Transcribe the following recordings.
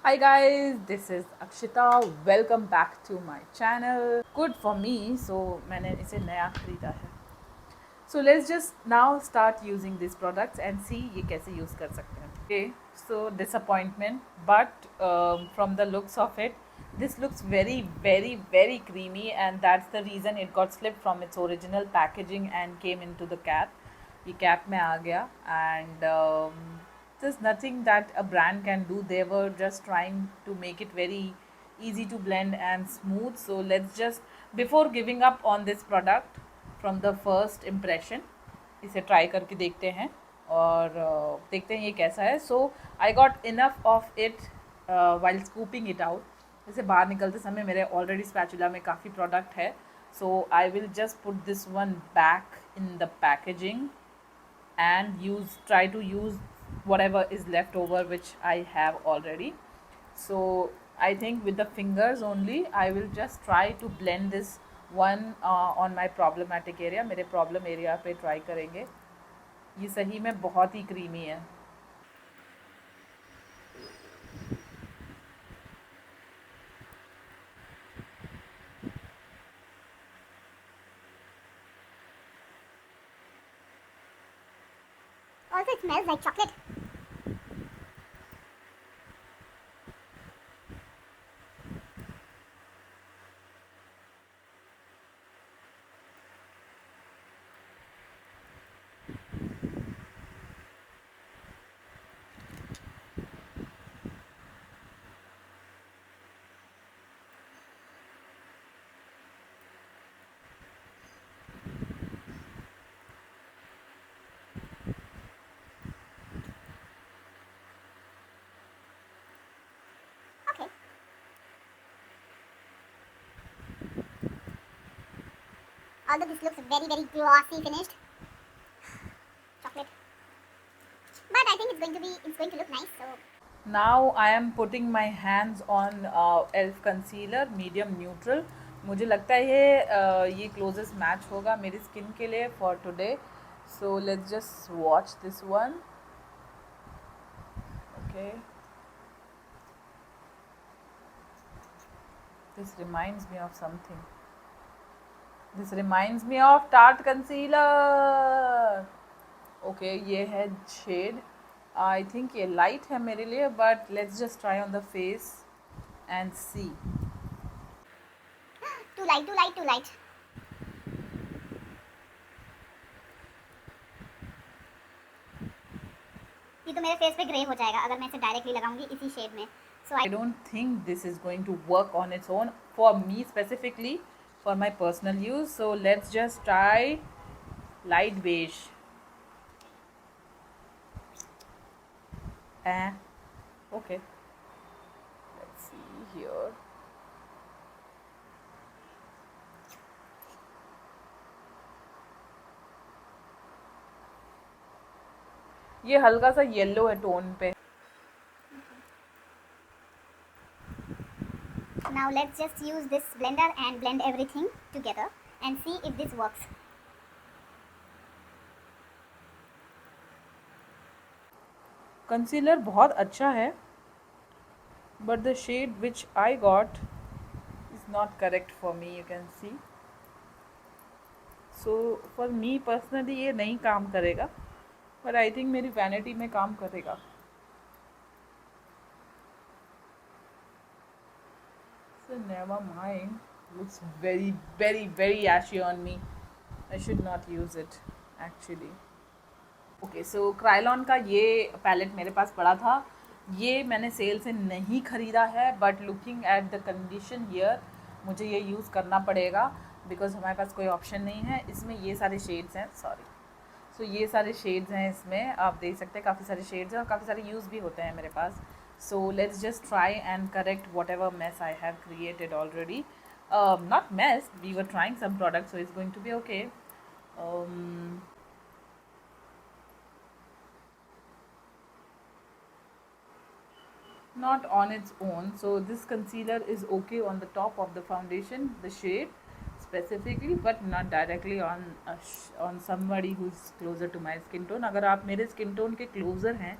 Hi guys, this is Akshita. Welcome back to my channel. Good for me, so मैंने इसे नया खरीदा है. So let's just now start using these products and see ये कैसे use कर सकते हैं. Okay, so disappointment, but from the looks of it, this looks very creamy, and that's the reason it got slipped from its original packaging and came into the cap. ये cap में आ गया and there's nothing that a brand can do. They were just trying to make it very easy to blend and smooth. So let's just, before giving up on this product from the first impression, इसे try करके देखते हैं और देखते हैं ये कैसा है. So I got enough of it while scooping it out. इसे बाहर निकलते समय मेरे ऑलरेडी स्पैचुला में काफ़ी प्रोडक्ट है. So I will just put this one back in the packaging and try to use whatever is left over which I have already. So I think with the fingers only I will just try to blend this one on my problematic area. मेरे problem area पे try करेंगे. ये सही में बहुत ही creamy है. Also, it smells like chocolate. Okay. Although this looks very glossy finished chocolate, but I think it's going to look nice. So Now I am putting my hands on ELF concealer medium neutral. मुझे लगता है ये closest match होगा मेरी skin के लिए for today. So let's just watch this one. Okay. This reminds me of something. This reminds me of Tarte concealer. Okay, ये है shade. I think ये light है मेरे लिए, but let's just try on the face and see. too light. ये तो मेरे face पे ग्रे हो जाएगा अगर मैं इसे डायरेक्टली लगाऊंगी इसी शेड में. So I don't think this is going to work on its own for me specifically, for my personal use. So let's just try light beige. Okay. Let's see here. ये हल्का सा yellow है tone पे. now let's just use this blender and blend everything together and see if this works. Concealer बहुत अच्छा है, but the shade which I got is not correct for me, you can see. So for me personally ये नहीं काम करेगा, but I think मेरी vanity में काम करेगा. So never mind. Looks very ashy on me. I should not use it actually. Okay so Krylon का ये पैलेट मेरे पास पड़ा था. ये मैंने सेल से नहीं ख़रीदा है, but looking at the condition here मुझे ये यूज़ करना पड़ेगा बिकॉज हमारे पास कोई ऑप्शन नहीं है. इसमें ये सारे शेड्स हैं, सॉरी. सो ये सारे शेड्स हैं इसमें, आप देख सकते हैं काफ़ी सारे शेड्स हैं और काफ़ी सारे यूज़ भी होते हैं मेरे पास. So let's just try and correct whatever mess I have created already. Not mess, we were trying some product, so is going to be okay. Not on its own, so this concealer is okay on the top of the foundation, the shade specifically, but not directly on somebody who's closer to my skin tone. अगर आप मेरे skin tone के closer हैं,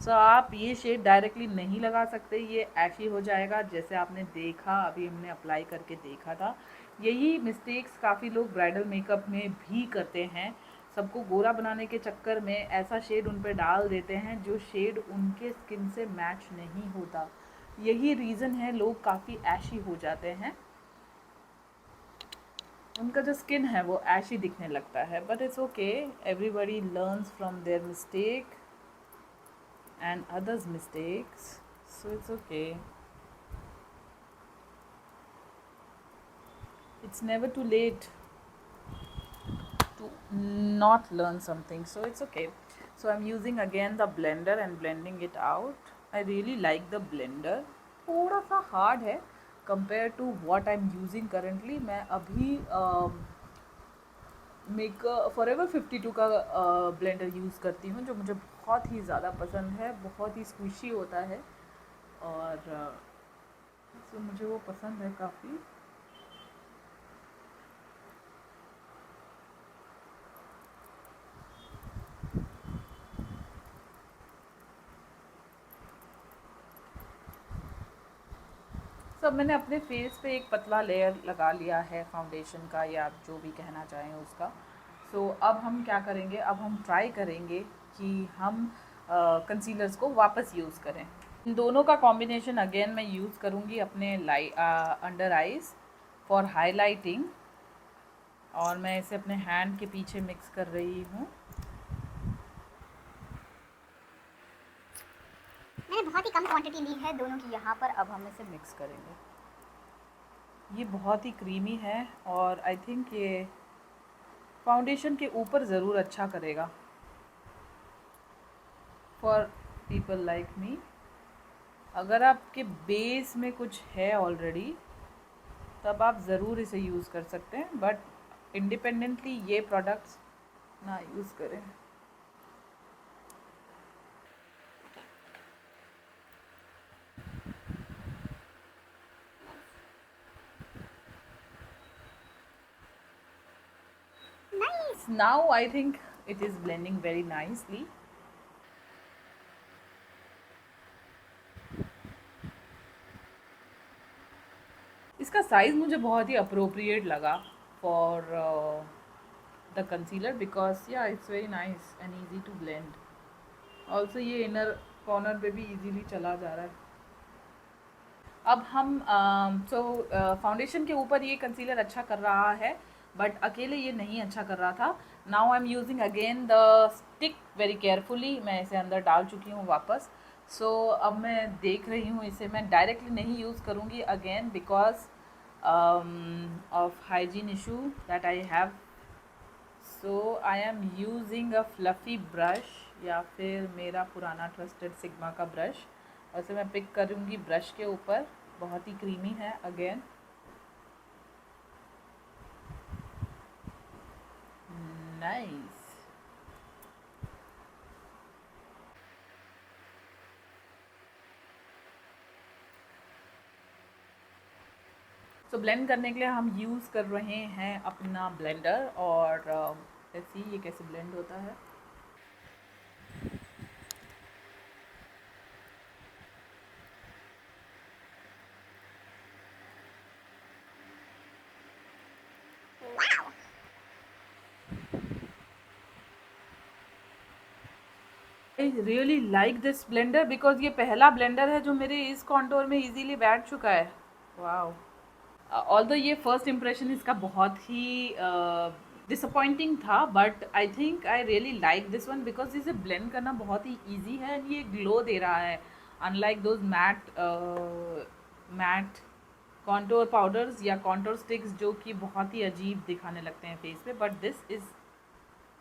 सो आप ये shade directly नहीं लगा सकते, ये ऐशी हो जाएगा जैसे आपने देखा, अभी हमने अप्लाई करके देखा था। यही मिस्टेक्स काफ़ी लोग ब्राइडल मेकअप में भी करते हैं, सबको गोरा बनाने के चक्कर में ऐसा शेड उन पर डाल देते हैं जो शेड उनके स्किन से मैच नहीं होता। यही रीज़न है लोग काफ़ी ऐशी हो जाते हैं, उनका जो स्किन है वो ऐशी दिखने लगता है। But it's okay, everybody learns from their mistake and others mistakes, so it's okay. It's never too late to not learn something, so it's okay. So I'm using again the blender and blending it out. I really like the blender, थोड़ा सा hard है compare to what I am using currently. मैं अभी make forever 52 का blender use करती हूँ, जो मुझे बहुत ही ज़्यादा पसंद है, बहुत ही स्क्विशी होता है और तो मुझे वो पसंद है काफ़ी। सब मैंने अपने फेस पे एक पतला लेयर लगा लिया है फाउंडेशन का, या आप जो भी कहना चाहें उसका। सो अब हम क्या करेंगे, अब हम ट्राई करेंगे कि हम कंसीलर्स को वापस यूज़ करें। इन दोनों का कॉम्बिनेशन अगेन मैं यूज़ करूँगी अपने अंडर आइज़ फॉर हाईलाइटिंग, और मैं इसे अपने हैंड के पीछे मिक्स कर रही हूँ। मैंने बहुत ही कम क्वांटिटी ली है दोनों की यहाँ पर। अब हम इसे मिक्स करेंगे। ये बहुत ही क्रीमी है और आई थिंक ये फाउंडेशन के ऊपर ज़रूर अच्छा करेगा फॉर पीपल लाइक मी। अगर आपके बेस में कुछ है ऑलरेडी तब आप ज़रूर इसे यूज़ कर सकते हैं, बट इंडिपेंडेंटली ये प्रोडक्ट्स ना यूज़ करें। Nice. Now I think it is blending very nicely. इसका साइज़ मुझे बहुत ही अप्रोप्रिएट लगा फॉर द कंसीलर, बिकॉज या it's very nice and easy to blend. Also ये इनर कॉर्नर पे भी इजीली चला जा रहा है। अब हम फाउंडेशन के ऊपर ये कंसीलर अच्छा कर रहा है, बट अकेले ये नहीं अच्छा कर रहा था। Now I am using again the stick very carefully. मैं इसे अंदर डाल चुकी हूँ वापस। सो अब मैं देख रही हूँ, इसे मैं डायरेक्टली नहीं यूज़ करूँगी again because of hygiene issue that I have. So I am using a fluffy brush, या फिर मेरा पुराना ट्रस्टेड सिग्मा का ब्रश। वैसे मैं पिक करूँगी ब्रश के ऊपर, बहुत ही क्रीमी है अगेन। नाइस। सो ब्लेंड करने के लिए हम यूज़ कर रहे हैं अपना ब्लेंडर, और ऐसे ही ये कैसे ब्लेंड होता है। Wow. I really like this blender because ये पहला ब्लेंडर है जो मेरे इस कॉन्टोर में इजीली बैठ चुका है। वाओ। ऑल्दो ये फर्स्ट इम्प्रेशन इसका बहुत ही डिसअपॉइंटिंग था, but I think I really like this one because इसे ब्लेंड करना बहुत ही ईजी है एंड ये ग्लो दे रहा है, unlike those matte contour powders या कॉन्टोर स्टिक्स जो कि बहुत ही अजीब दिखाने लगते हैं फेस पे, बट दिस इज़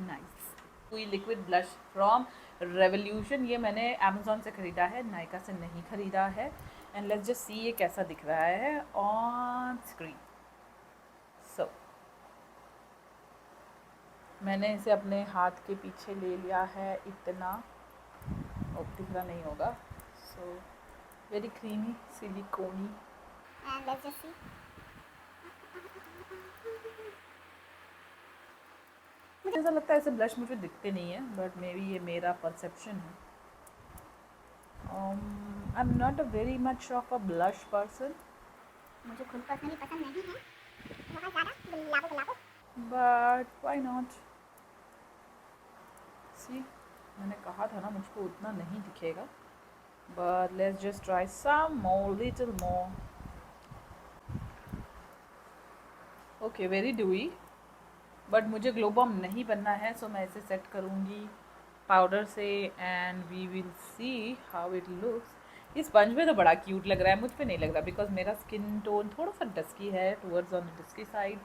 नाइस। कोई लिक्विड ब्लश फ्रॉम रेवोल्यूशन, ये मैंने अमेजोन से ख़रीदा है, नायका से नहीं ख़रीदा है। एंड लेट्स जस्ट सी ये कैसा दिख रहा है ऑन स्क्रीन। सो मैंने इसे अपने हाथ के पीछे ले लिया है इतना, दिख रहा नहीं होगा। So very creamy silicony. And let's just see. मुझे ऐसा लगता है ऐसे ब्लश मुझे दिखते नहीं है, बट मे बी ये मेरा परसेप्शन है। I'm not a very much of a blush person, मुझे खुद पर्सनली पसंद नहीं है बहुत ज़्यादा गुलाबो गुलाबो। but why not? See, मैंने कहा था ना मुझको उतना नहीं दिखेगा, but let's just try some more, little more. Okay, very dewy, but मुझे ग्लो बॉम नहीं बनना है, so मैं इसे सेट करूँगी पाउडर से and we will see how it looks. ये स्पंज में तो बड़ा क्यूट लग रहा है, मुझ पे नहीं लग रहा बिकॉज मेरा स्किन टोन थोड़ा सा डस्की है, towards on the dusky side,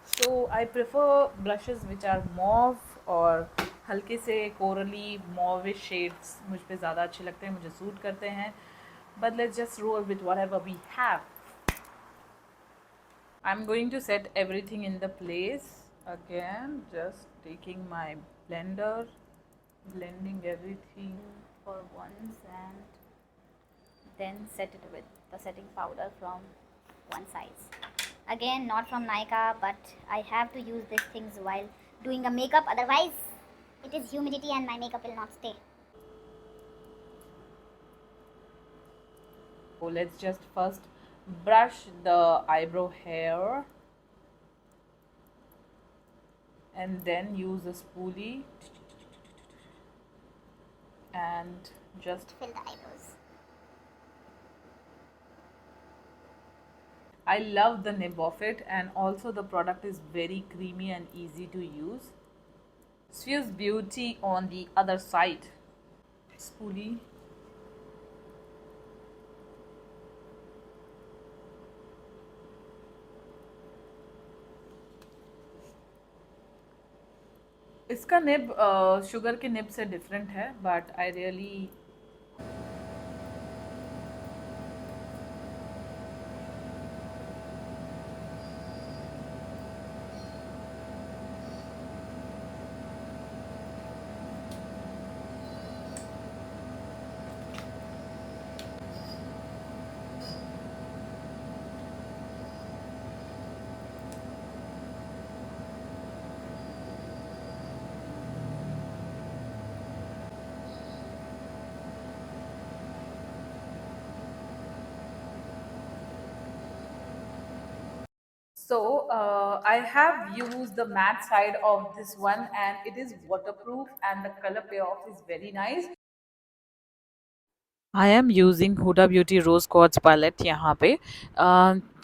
so I prefer brushes which are mauve और हल्के से कोरली मॉविश शेड्स मुझ पे ज़्यादा अच्छे लगते हैं, मुझे सूट करते हैं। But let's just roll with whatever we have. I'm going to set everything in the place again, just taking my blender, blending everything for once and then set it with the setting powder from one size. Again, not from Nykaa, but I have to use these things while doing a makeup, otherwise it is humidity and my makeup will not stay. So let's just first brush the eyebrow hair and then use a spoolie and just Fill the eyebrows. I love the nib of it, and also the product is very creamy and easy to use. Spheres Beauty on the other side. Spoolie. इसका nib sugar के nib से different है, but I really So I have used the matte side of this one, and it is waterproof and the color payoff is very nice. I am using Huda beauty rose quartz palette यहाँ पे,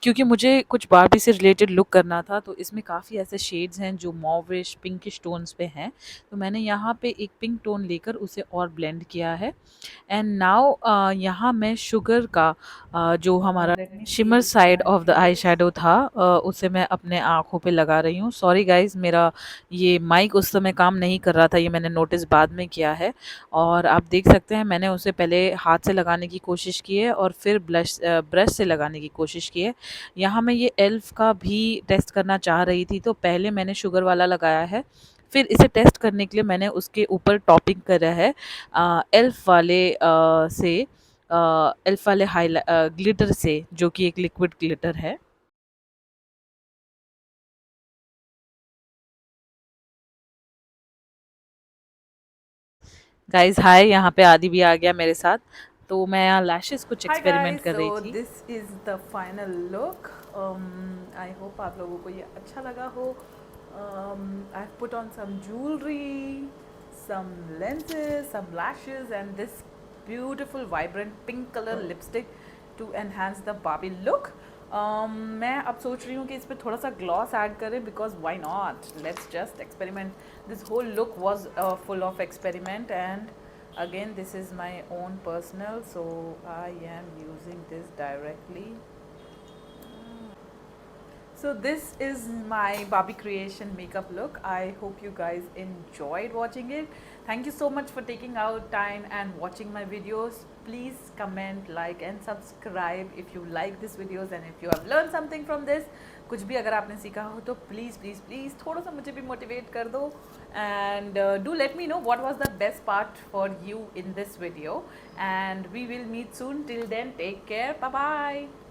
क्योंकि मुझे कुछ Barbie से related look करना था, तो इसमें काफ़ी ऐसे शेड्स हैं जो मॉविश पिंकिश टोन्स पे हैं, तो मैंने यहाँ पे एक पिंक टोन लेकर उसे और ब्लेंड किया है। एंड नाउ यहाँ मैं शुगर का जो हमारा shimmer side of the eye shadow था, उसे मैं अपने आँखों पे लगा रही हूँ। सॉरी गाइज, मेरा ये माइक उस समय काम नहीं कर रहा था, ये मैंने नोटिस बाद में किया है। और आप देख सकते हैं मैंने उसे पहले हाथ से लगाने की कोशिश की है और फिर ब्रश से लगाने की कोशिश की है। यहाँ मैं ये एल्फ का भी टेस्ट करना चाह रही थी, तो पहले मैंने शुगर वाला लगाया है, फिर इसे टेस्ट करने के लिए मैंने उसके ऊपर टॉपिंग करा है एल्फ वाले एल्फ वाले ग्लिटर से, जो कि एक लिक्विड ग्लिटर है। गाइज हाय, यहाँ पे आदि भी आ गया मेरे साथ, तो मैं यहाँ लैशेस कुछ एक्सपेरिमेंट कर रही थी। This is the final look. I hope आप लोगों को ये अच्छा लगा हो। I put on some jewellery, some lenses, some lashes and this beautiful vibrant pink color lipstick to enhance the Barbie look. मैं अब सोच रही हूँ कि इस पर थोड़ा सा ग्लॉस ऐड करें, because why not, let's just experiment. This whole look was full of experiment and again this is my own personal, so I am using this directly. So this is my Barbie creation makeup look. I hope you guys enjoyed watching it. Thank you so much for taking out time and watching my videos. Please comment, like and subscribe if you like these videos and if you have learned something from this. कुछ भी अगर आपने सीखा हो तो please please please थोड़ा सा मुझे भी मोटिवेट कर दो, and do let me know what was the best part for you in this video, and we will meet soon. Till then, take care. Bye bye.